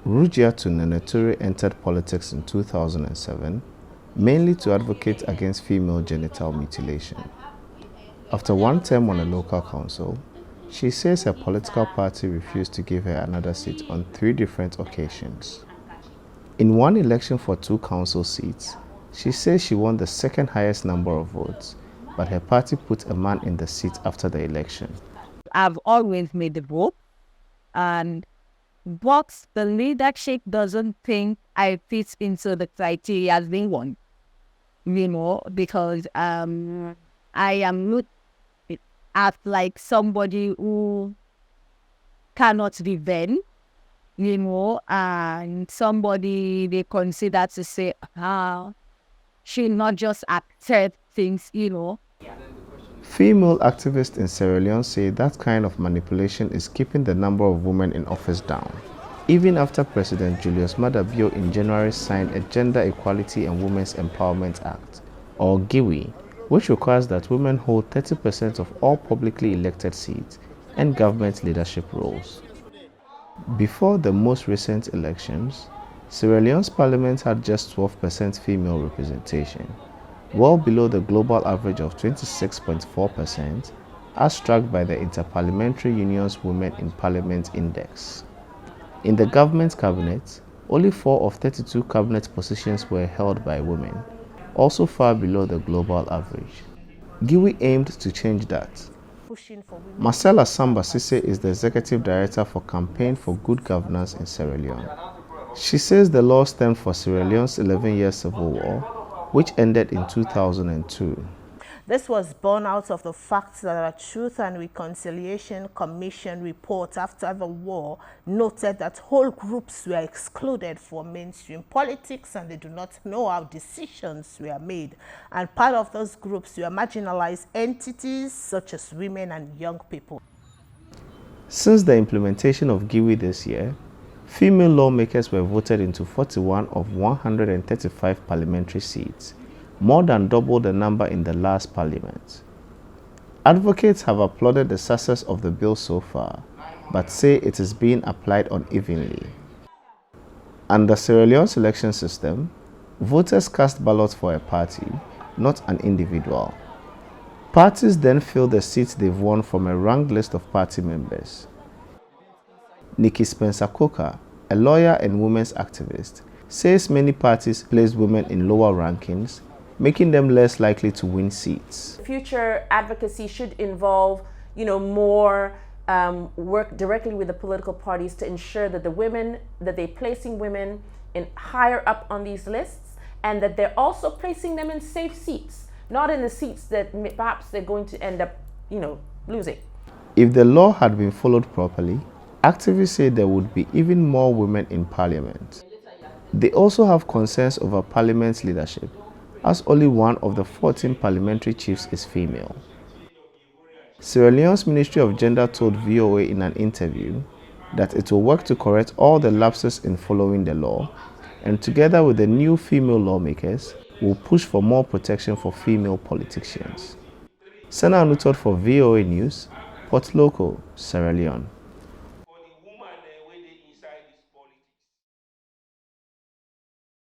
Rujiatu Neneturi entered politics in 2007, mainly to advocate against female genital mutilation. After one term on a local council, she says her political party refused to give her another seat on 3 different occasions. In one election for 2 council seats, she says she won the second highest number of votes, but her party put a man in the seat after the election. I've always made the vote, but the leadership doesn't think I fit into the criteria as they want, because I am looked at like somebody who cannot be vain, and somebody they consider to say, she not just accept things, Female activists in Sierra Leone say that kind of manipulation is keeping the number of women in office down, even after President Julius Maada Bio in January signed a Gender Equality and Women's Empowerment Act, or GEWE, which requires that women hold 30% of all publicly elected seats and government leadership roles. Before the most recent elections, Sierra Leone's parliament had just 12% female representation, well below the global average of 26.4%, as tracked by the Interparliamentary Union's Women in Parliament Index. In the government cabinet, only 4 of 32 cabinet positions were held by women, also far below the global average. GEWE aimed to change that. Marcella Samba Sise is the executive director for Campaign for Good Governance in Sierra Leone. She says the law stemmed from Sierra Leone's 11-year civil war, which ended in 2002. This was born out of the fact that a Truth and Reconciliation Commission report after the war noted that whole groups were excluded from mainstream politics and they do not know how decisions were made. And part of those groups were marginalized entities such as women and young people. Since the implementation of GEWE this year, female lawmakers were voted into 41 of 135 parliamentary seats, more than double the number in the last parliament. Advocates have applauded the success of the bill so far, but say it is being applied unevenly. Under Sierra Leone's election system, voters cast ballots for a party, not an individual. Parties then fill the seats they've won from a ranked list of party members. Nikki Spencer-Coker, a lawyer and women's activist, says many parties place women in lower rankings, making them less likely to win seats. Future advocacy should involve, more work directly with the political parties to ensure that they're placing women in higher up on these lists, and that they're also placing them in safe seats, not in the seats that perhaps they're going to end up, losing. If the law had been followed properly, activists say there would be even more women in parliament. They also have concerns over parliament's leadership, as only one of the 14 parliamentary chiefs is female. Sierra Leone's Ministry of Gender told VOA in an interview that it will work to correct all the lapses in following the law, and together with the new female lawmakers, will push for more protection for female politicians. Senanu Tord for VOA News, Port Loko, Sierra Leone.